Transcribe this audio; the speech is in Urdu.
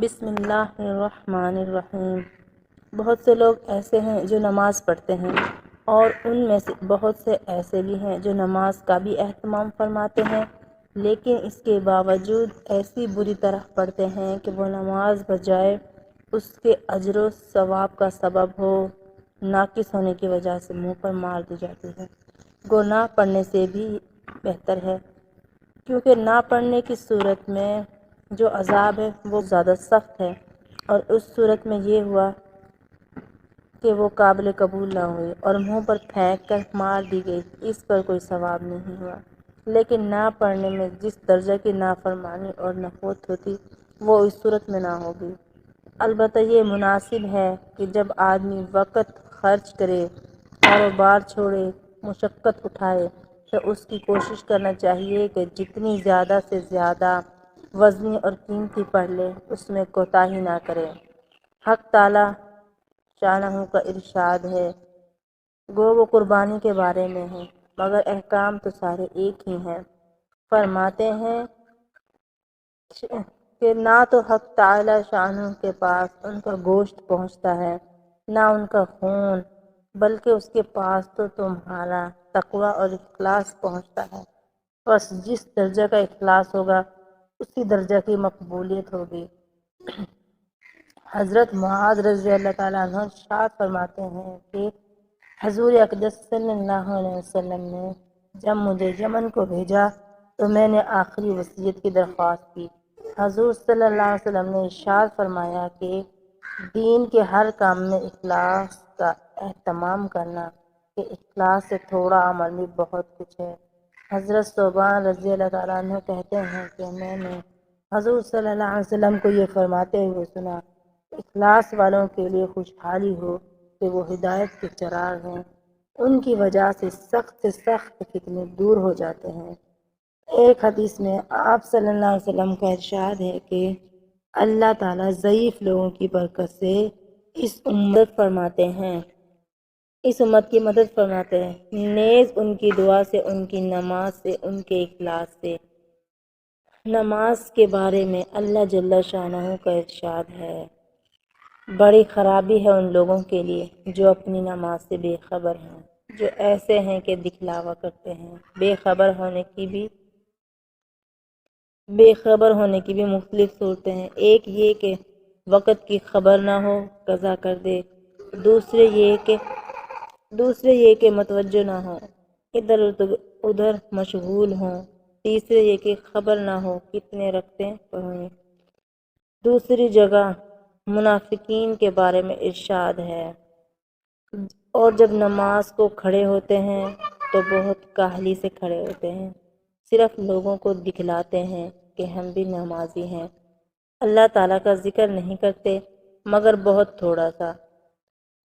بسم اللہ الرحمن الرحیم۔ بہت سے لوگ ایسے ہیں جو نماز پڑھتے ہیں، اور ان میں سے بہت سے ایسے بھی ہیں جو نماز کا بھی اہتمام فرماتے ہیں، لیکن اس کے باوجود ایسی بری طرح پڑھتے ہیں کہ وہ نماز بجائے اس کے اجر و ثواب کا سبب ہو، ناقص ہونے کی وجہ سے منہ پر مار دی جاتی ہے۔ گو نہ پڑھنے سے بھی بہتر ہے، کیونکہ نہ پڑھنے کی صورت میں جو عذاب ہے وہ زیادہ سخت ہے، اور اس صورت میں یہ ہوا کہ وہ قابل قبول نہ ہوئی اور منہ پر پھینک کر مار دی گئی، اس پر کوئی ثواب نہیں ہوا۔ لیکن نہ پڑھنے میں جس درجہ کی نافرمانی اور نفرت ہوتی وہ اس صورت میں نہ ہوگی۔ البتہ یہ مناسب ہے کہ جب آدمی وقت خرچ کرے، کاروبار چھوڑے، مشقت اٹھائے، تو اس کی کوشش کرنا چاہیے کہ جتنی زیادہ سے زیادہ وزنی اور قیمتی پڑھ لے، اس میں کوتاہی نہ کرے۔ حق تعالی شانہ کا ارشاد ہے، گو وہ قربانی کے بارے میں ہے، مگر احکام تو سارے ایک ہی ہیں۔ فرماتے ہیں کہ نہ تو حق تعالی شانہ کے پاس ان کا گوشت پہنچتا ہے، نہ ان کا خون، بلکہ اس کے پاس تو تمہارا تقوی اور اخلاص پہنچتا ہے۔ بس جس درجہ کا اخلاص ہوگا اسی درجہ کی مقبولیت ہوگی۔ حضرت معاذ رضی اللہ تعالیٰ عنہ ارشاد فرماتے ہیں کہ حضور اقدس صلی اللہ علیہ وسلم نے جب مجھے یمن کو بھیجا تو میں نے آخری وصیت کی درخواست کی۔ حضور صلی اللہ علیہ وسلم نے ارشاد فرمایا کہ دین کے ہر کام میں اخلاص کا اہتمام کرنا، کہ اخلاص سے تھوڑا عمل بھی بہت کچھ ہے۔ حضرت ثوبان رضی اللہ تعالیٰ عنہ کہتے ہیں کہ میں نے حضور صلی اللہ علیہ وسلم کو یہ فرماتے ہوئے سنا، اخلاص والوں کے لیے خوشحالی ہو کہ وہ ہدایت کے چراغ ہیں، ان کی وجہ سے سخت فتنے دور ہو جاتے ہیں۔ ایک حدیث میں آپ صلی اللہ علیہ وسلم کا ارشاد ہے کہ اللہ تعالیٰ ضعیف لوگوں کی برکت سے اس امت کی مدد فرماتے ہیں، نیز ان کی دعا سے، ان کی نماز سے، ان کے اخلاص سے۔ نماز کے بارے میں اللہ جل شانہ کا ارشاد ہے، بڑی خرابی ہے ان لوگوں کے لیے جو اپنی نماز سے بے خبر ہیں، جو ایسے ہیں کہ دکھلاوا کرتے ہیں۔ بے خبر ہونے کی بھی مختلف صورتیں ہیں۔ ایک یہ کہ وقت کی خبر نہ ہو، قضا کر دے۔ دوسرے یہ کہ متوجہ نہ ہو، ادھر ادھر مشغول ہوں۔ تیسرے یہ کہ خبر نہ ہو کتنے رکعتیں پڑھیں۔ دوسری جگہ منافقین کے بارے میں ارشاد ہے، اور جب نماز کو کھڑے ہوتے ہیں تو بہت کاہلی سے کھڑے ہوتے ہیں، صرف لوگوں کو دکھلاتے ہیں کہ ہم بھی نمازی ہیں۔ اللہ تعالیٰ کا ذکر نہیں کرتے مگر بہت تھوڑا سا،